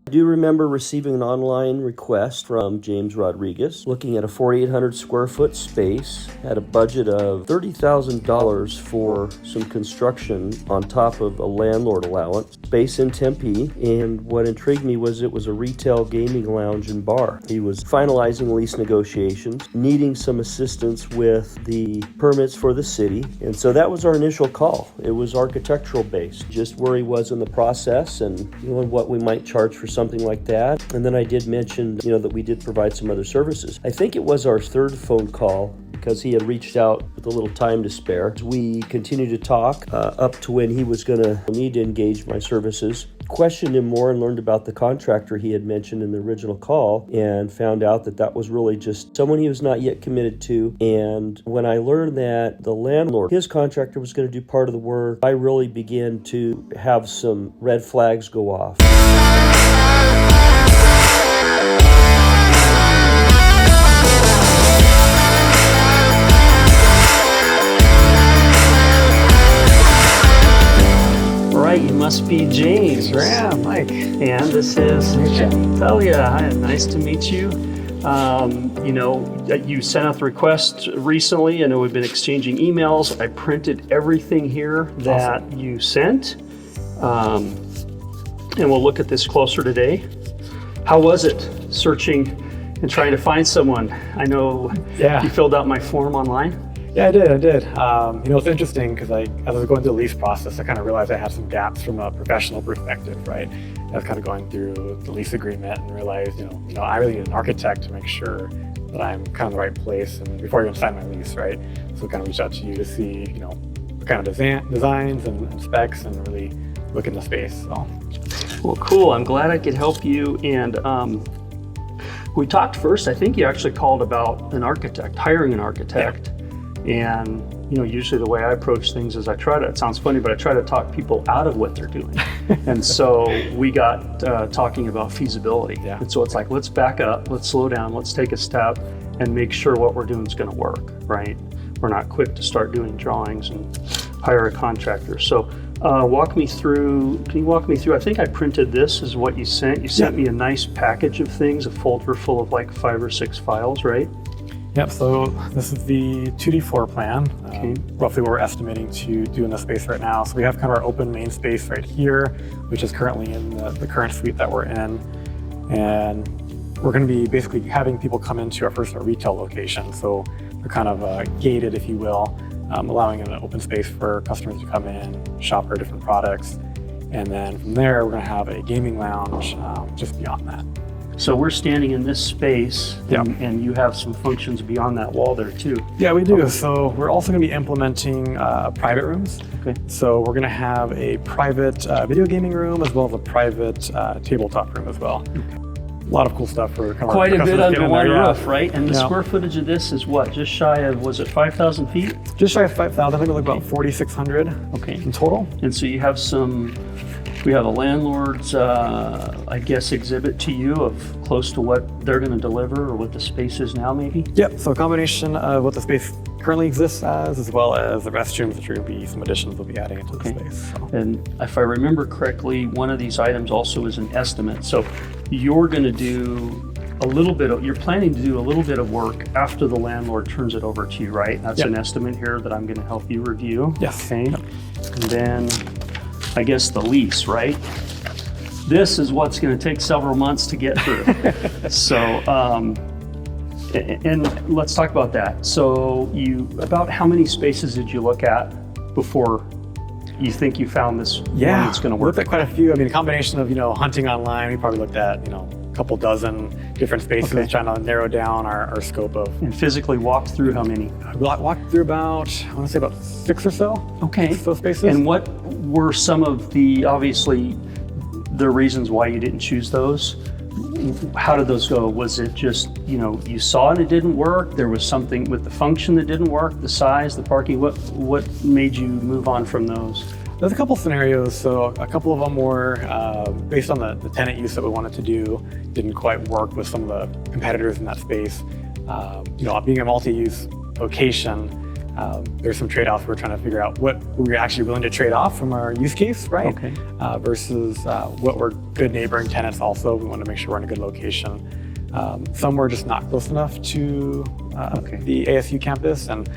I do remember receiving an online request from James Rodriguez looking at a 4,800 square foot space, had a budget of $30,000 for some construction on top of a landlord allowance, space in Tempe, and what intrigued me was it was a retail gaming lounge and bar. He was finalizing lease negotiations, needing some assistance with the permits for the city, and so that was our initial call. It was architectural based, just where he was in the process and what we might charge for something like that. And then I did mention, that we did provide some other services. I think it was our third phone call because he had reached out with a little time to spare. We continued to talk up to when he was going to need to engage my services. Questioned him more and learned about the contractor he had mentioned in the original call and found out that that was really just someone he was not yet committed to. And when I learned that the landlord, his contractor, was going to do part of the work, I really began to have some red flags go off. You must be James. Sure am, Mike. And this is Talia. Hi, nice to meet you. You sent out the request recently. I know we've been exchanging emails. I printed everything here that you sent. And we'll look at this closer today. How was it searching and trying to find someone? I know you filled out my form online. Yeah, I did. It's interesting because as I was going through the lease process, I kind of realized I had some gaps from a professional perspective, right? I was kind of going through the lease agreement and realized, I really need an architect to make sure that I'm kind of in the right place and before I even sign my lease, right? So I kind of reached out to you to see, what kind of designs and specs and really look in the space. So. Well, cool. I'm glad I could help you. And we talked first, I think you actually called about hiring an architect. Yeah. And, usually the way I approach things is it sounds funny, but I try to talk people out of what they're doing. And so we got talking about feasibility. Yeah. And so it's like, let's back up, let's slow down, let's take a step and make sure what we're doing is going to work, right? We're not quick to start doing drawings and hire a contractor. So can you walk me through, I think I printed this is what you sent. You sent me a nice package of things, a folder full of like 5 or 6 files, right? Yep, so this is the 2D floor plan, roughly what we're estimating to do in the space right now. So we have kind of our open main space right here, which is currently in the current suite that we're in. And we're going to be basically having people come into our retail location. So they're kind of gated, if you will, allowing an open space for customers to come in, shop our different products. And then from there, we're going to have a gaming lounge just beyond that. So we're standing in this space, and you have some functions beyond that wall there too. Yeah, we do. So we're also going to be implementing private rooms. Okay. So we're going to have a private video gaming room as well as a private tabletop room as well. Okay. A lot of cool stuff for quite a bit under one roof, right? And the square footage of this is what? Just shy of, was it 5,000 feet? Just shy of 5,000. I think it was about 4,600 in total. And so you have we have a landlord's, exhibit to you of close to what they're going to deliver or what the space is now, maybe? Yep, so a combination of what the space currently exists as well as the restrooms, which are going to be some additions we'll be adding into the space. So. And if I remember correctly, one of these items also is an estimate. So you're going to do you're planning to do a little bit of work after the landlord turns it over to you, right? That's an estimate here that I'm going to help you review. Yes. Okay. Yep. And then I guess the lease, right? This is what's going to take several months to get through. So, and let's talk about that. So about how many spaces did you look at before you think you found this one that's going to work? Looked at quite a few. I mean, a combination of, hunting online, we probably looked at, a couple dozen different spaces, trying to narrow down our scope of. And physically walked through how many? Walked through about 6 or so. Okay. Those spaces. And what were some of the reasons why you didn't choose those? How did those go? Was it just, you saw it didn't work? There was something with the function that didn't work, the size, the parking? What made you move on from those? There's a couple scenarios. So a couple of them were based on the tenant use that we wanted to do, didn't quite work with some of the competitors in that space. Being a multi-use location, There's some trade-offs. We're trying to figure out what we're actually willing to trade off from our use case, right? Okay. Versus what we're good neighboring tenants also. We want to make sure we're in a good location. Some were just not close enough to the ASU campus. And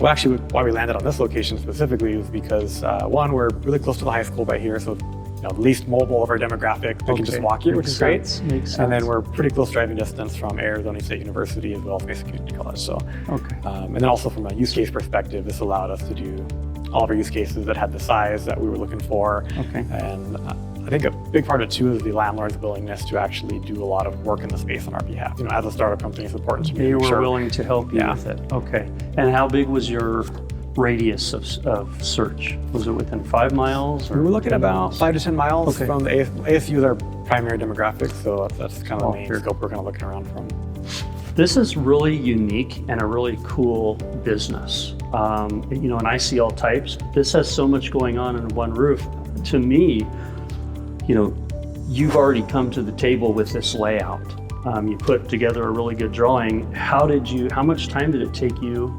actually, why we landed on this location specifically was because one, we're really close to the high school right here. So the least mobile of our demographic. We can just walk here, which is great. Makes sense. And then we're pretty close driving distance from Arizona State University as well as Mesa Community College. So, and then also from a use case perspective, this allowed us to do all of our use cases that had the size that we were looking for. And I think a big part of it too is the landlord's willingness to actually do a lot of work in the space on our behalf. You know, as a startup company, it's important to me. They were willing to help you with it. Okay. And how big was your radius of search? Was it within 5 miles? Or we were looking at about 5 to 10 miles from the ASU is our primary demographic, so that's kind of the main scope we're kind of looking around from. This is really unique and a really cool business. You know, and I see all types. This has so much going on in one roof. To me, you know, you've already come to the table with this layout. You put together a really good drawing. How much time did it take you?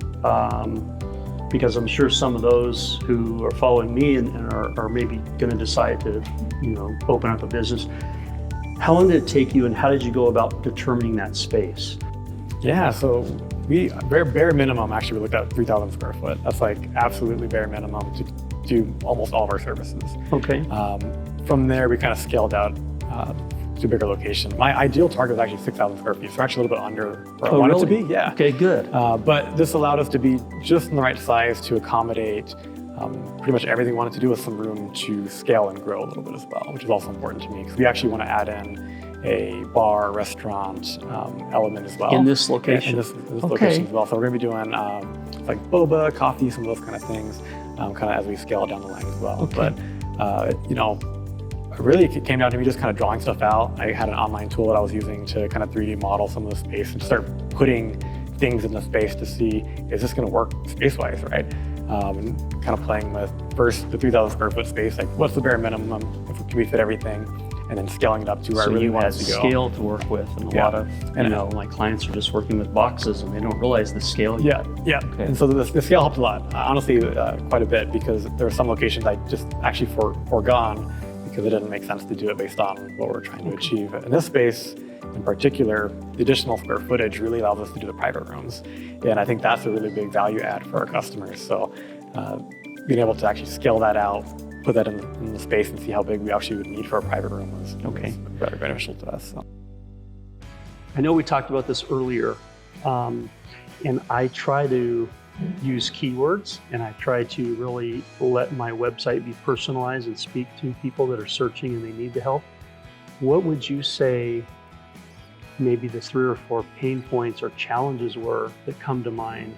Because I'm sure some of those who are following me and are maybe going to decide to, you know, open up a business. How long did it take you, and how did you go about determining that space? Yeah, so we bare minimum actually we looked at 3,000 square foot. That's like absolutely bare minimum to do almost all of our services. Okay. From there, we kind of scaled out to a bigger location. My ideal target was actually 6,000 square feet, so we're actually a little bit under where I wanted to be. Yeah. Okay, good. But this allowed us to be just in the right size to accommodate pretty much everything we wanted to do with some room to scale and grow a little bit as well, which is also important to me because we actually want to add in a bar, restaurant element as well. In this location? In this location as well. So we're going to be doing like boba, coffee, some of those kind of things, kind of as we scale down the line as well. Okay. But, you know, really it came down to me just kind of drawing stuff out. I had an online tool that I was using to kind of 3D model some of the space and start putting things in the space to see, is this going to work space-wise, right? And kind of playing with first the 3,000 square foot space, like what's the bare minimum, can we fit everything? And then scaling it up to where I really wanted to go. So you had scale to work with, and a lot of, you know, my clients are just working with boxes and they don't realize the scale. Yeah. Okay. And so the scale helped a lot, honestly, quite a bit, because there were some locations I just actually foregone because it didn't make sense to do it based on what we're trying to achieve. In this space, in particular, the additional square footage really allows us to do the private rooms. And I think that's a really big value add for our customers. So being able to actually scale that out, put that in the space and see how big we actually would need for a private room was very beneficial to us. So. I know we talked about this earlier, and I try to use keywords, and I try to really let my website be personalized and speak to people that are searching and they need the help. What would you say maybe the 3 or 4 pain points or challenges were that come to mind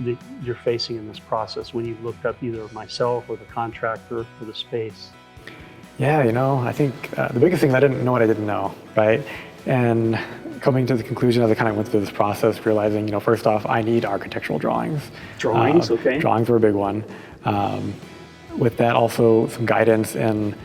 that you're facing in this process when you've looked up either myself or the contractor for the space? Yeah, you know, I think the biggest thing is I didn't know what I didn't know, right? And coming to the conclusion as I kind of went through this process, realizing, you know, first off, I need architectural drawings. Drawings, okay. Drawings were a big one. With that, also some guidance in,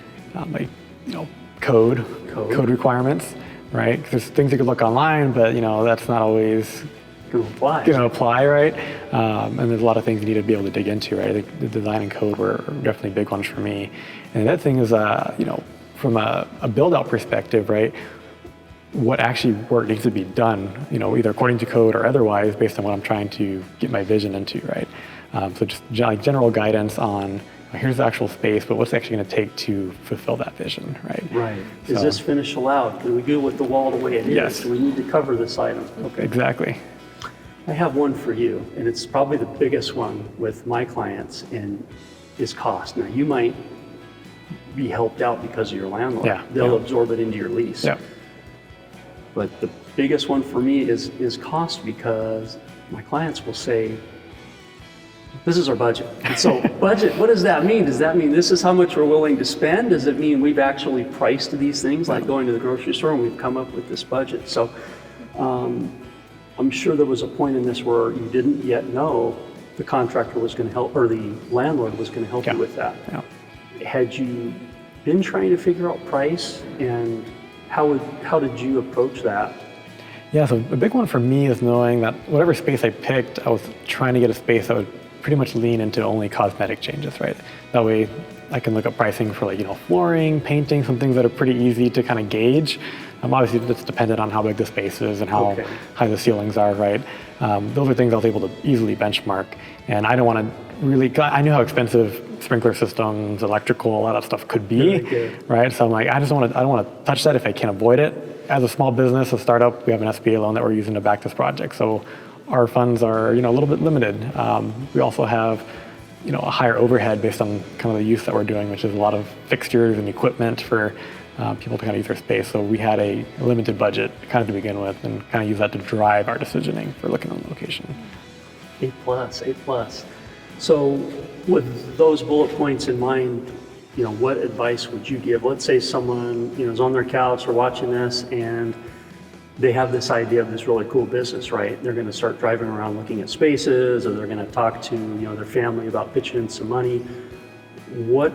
like, you know, code requirements, right? 'Cause there's things you could look online, but, you know, that's not always going to apply, right? And there's a lot of things you need to be able to dig into, right? I think the design and code were definitely big ones for me. And that thing is, you know, from a build-out perspective, right? What actually work needs to be done, you know, either according to code or otherwise, based on what I'm trying to get my vision into, right? So just like general guidance on here's the actual space, but what's actually going to take to fulfill that vision, right? Right. So, is this finish allowed? Can we go with the wall the way it is? Yes. Do we need to cover this item? Okay. Exactly. I have one for you, and it's probably the biggest one with my clients, and is cost. Now, you might be helped out because of your landlord. Yeah. They'll absorb it into your lease. Yeah. But the biggest one for me is cost, because my clients will say, this is our budget. And so budget, what does that mean? Does that mean this is how much we're willing to spend? Does it mean we've actually priced these things, like going to the grocery store and we've come up with this budget? So I'm sure there was a point in this where you didn't yet know the contractor was going to help, or the landlord was going to help you with that. Yeah. Had you been trying to figure out price, and how did you approach that? Yeah, so a big one for me is knowing that whatever space I picked, I was trying to get a space that would pretty much lean into only cosmetic changes, right? That way I can look at pricing for like, flooring, painting, some things that are pretty easy to kind of gauge. Obviously it's dependent on how big the space is and how high the ceilings are, right? Those are things I was able to easily benchmark. And I don't want to really, I knew how expensive sprinkler systems, electrical, all that stuff could be, right? So I'm like, I don't want to touch that if I can avoid it. As a small business, a startup, we have an SBA loan that we're using to back this project. So our funds are, a little bit limited. We also have, a higher overhead based on kind of the use that we're doing, which is a lot of fixtures and equipment for people to kind of use their space. So we had a limited budget kind of to begin with, and kind of use that to drive our decisioning for looking on the location. A+. So with those bullet points in mind, what advice would you give? Let's say someone, is on their couch or watching this and they have this idea of this really cool business, right? They're going to start driving around looking at spaces, or they're going to talk to, their family about pitching in some money. What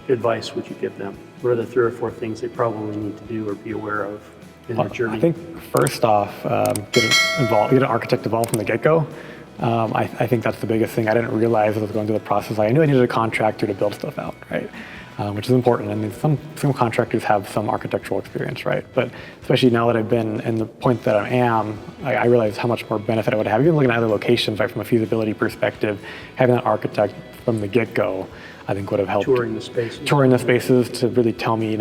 advice would you give them? What are the 3 or 4 things they probably need to do or be aware of in their journey? I think first off, get an architect involved from the get-go. I think that's the biggest thing. I didn't realize as I was going through the process. I knew I needed a contractor to build stuff out, right? Which is important. And some contractors have some architectural experience, right? But especially now that I've been in the point that I am, I realize how much more benefit I would have. Even looking at other locations, right, from a feasibility perspective, having that architect from the get-go, I think would have helped. Touring the spaces to really tell me,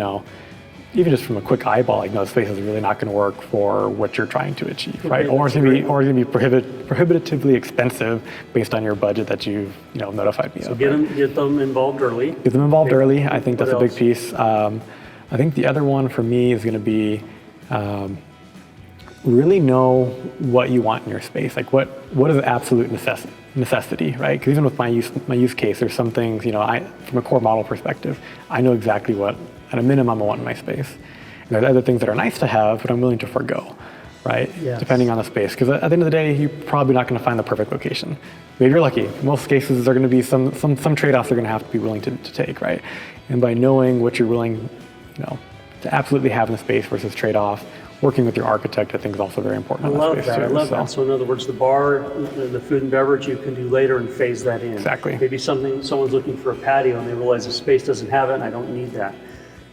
even just from a quick eyeball, like, no, the space is really not going to work for what you're trying to achieve, right? Or it's going to be prohibitively expensive based on your budget that you've notified me of. So get them involved early. Get them involved early. I think that's a big piece. I think the other one for me is going to be really know what you want in your space. Like what is the absolute necessity, right? Because even with my use case, there's some things, from a core model perspective, I know exactly what, at a minimum, I want in my space. And there's other things that are nice to have, but I'm willing to forego, right? Yes. Depending on the space. Because at the end of the day, you're probably not going to find the perfect location. Maybe you're lucky. In most cases, there are going to be some trade-offs you're going to have to be willing to take, right? And by knowing what you're willing, to absolutely have in the space versus trade-off, working with your architect, I think, is also very important. I love that. So in other words, the bar, the food and beverage, you can do later and phase that in. Exactly. Maybe someone's looking for a patio and they realize the space doesn't have it and I don't need that.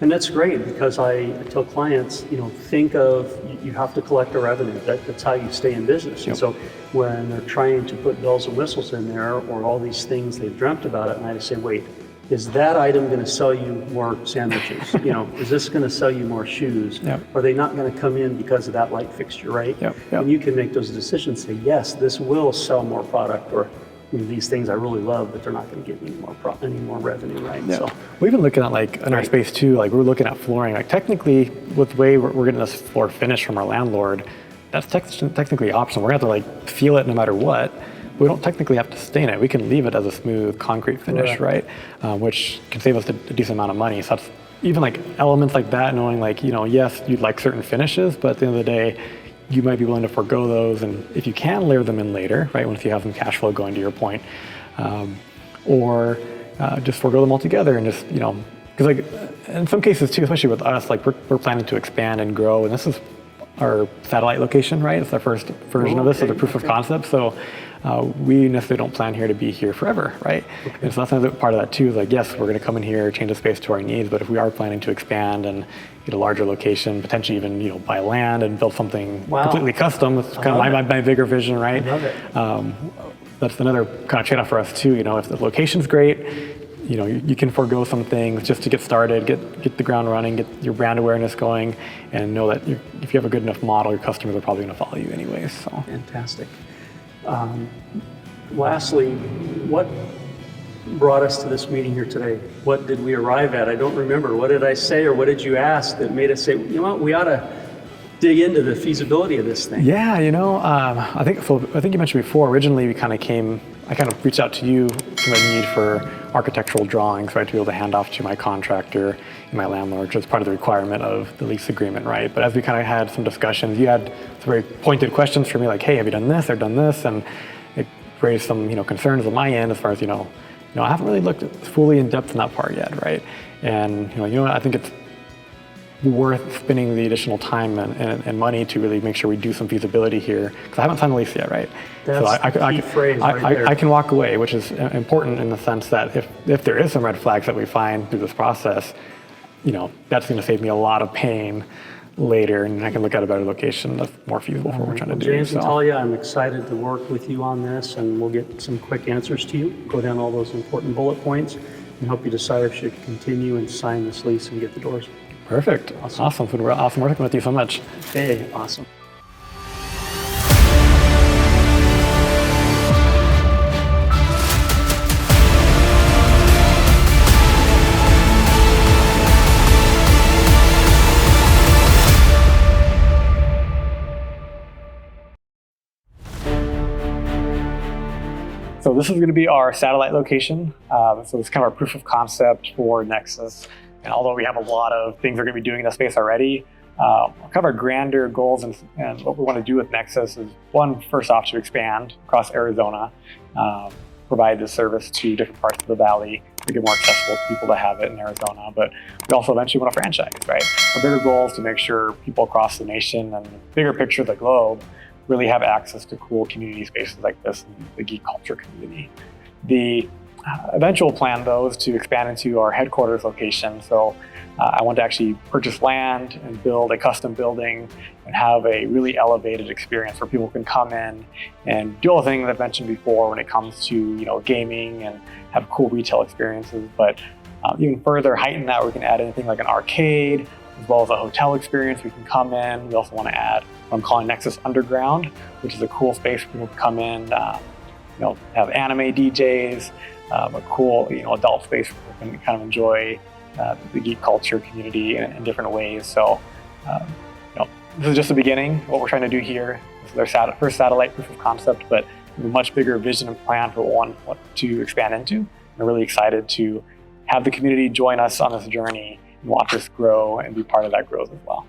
And that's great, because I tell clients, think of, you have to collect the revenue. That's how you stay in business. Yep. And so when they're trying to put bells and whistles in there, or all these things they've dreamt about at night, I say, wait, is that item going to sell you more sandwiches? Is this going to sell you more shoes? Yep. Are they not going to come in because of that light fixture, right? Yep. And you can make those decisions, say, yes, this will sell more product, or these things I really love, but they're not going to give me any more revenue, right? Yeah. So we've been looking at, like, in our space too, like, we're looking at flooring. Like, technically, with the way we're getting this floor finish from our landlord, that's technically optional. We're going to have to, like, feel it no matter what. We don't technically have to stain it. We can leave it as a smooth concrete finish, right? Which can save us a decent amount of money. So that's even, like, elements like that, knowing, like, yes, you'd like certain finishes, but at the end of the day, you might be willing to forego those, and if you can layer them in later, right, once you have some cash flow going, to your point, or just forego them altogether, and just, because, like, in some cases too, especially with us, like, we're planning to expand and grow, and this is our satellite location, right? It's our first version of this, so the proof of concept. So we necessarily don't plan here to be here forever, right? Okay. And so that's another part of that too, is like, yes, we're going to come in here, change the space to our needs, but if we are planning to expand and get a larger location, potentially even, buy land and build something completely custom, it's kind of my bigger vision, right? I love it. That's another kind of trade-off for us too. If the location's great, you can forego some things just to get started, get the ground running, get your brand awareness going, and know that if you have a good enough model, your customers are probably going to follow you anyways. So fantastic. Lastly, what brought us to this meeting here today? What did we arrive at? I don't remember. What did I say, or what did you ask that made us say, what, we ought to dig into the feasibility of this thing? Yeah, I think you mentioned before, originally I kind of reached out to you from a need for architectural drawings, right, to be able to hand off to my contractor and my landlord, which was part of the requirement of the lease agreement, right? But as we kind of had some discussions, you had some very pointed questions for me, like, hey, have you done this or done this? And it raised some, concerns on my end as far as, I haven't really looked fully in depth in that part yet, right? And, I think worth spending the additional time and money to really make sure we do some feasibility here, because I haven't signed the lease yet, right? That's the key phrase right there. I can walk away, which is important in the sense that if there is some red flags that we find through this process, that's going to save me a lot of pain later, and I can look at a better location that's more feasible for what we're trying to do. James and Talia, I'm excited to work with you on this, and we'll get some quick answers to you, go down all those important bullet points, and help you decide if you should continue and sign this lease and get the doors. Perfect. Awesome. Awesome working with you so much. Okay, awesome. So this is going to be our satellite location. So it's kind of our proof of concept for Nexus. And although we have a lot of things we're going to be doing in the space already, kind of our grander goals and what we want to do with Nexus is, one, first off, to expand across Arizona, provide this service to different parts of the valley, make it more accessible to people that have it in Arizona. But we also eventually want to franchise, right? Our bigger goal is to make sure people across the nation and the bigger picture of the globe really have access to cool community spaces like this in the geek culture community. The eventual plan, though, is to expand into our headquarters location. So I want to actually purchase land and build a custom building and have a really elevated experience where people can come in and do all the things I've mentioned before when it comes to gaming and have cool retail experiences. But even further heighten that, we can add anything like an arcade, as well as a hotel experience. We can come in. We also want to add what I'm calling Nexus Underground, which is a cool space where people can come in, have anime DJs, a cool adult space where we can kind of enjoy the geek culture community in different ways. So this is just the beginning of what we're trying to do here. This is our first satellite proof of concept, but we have a much bigger vision and plan for what to expand into. We're really excited to have the community join us on this journey and watch us grow and be part of that growth as well.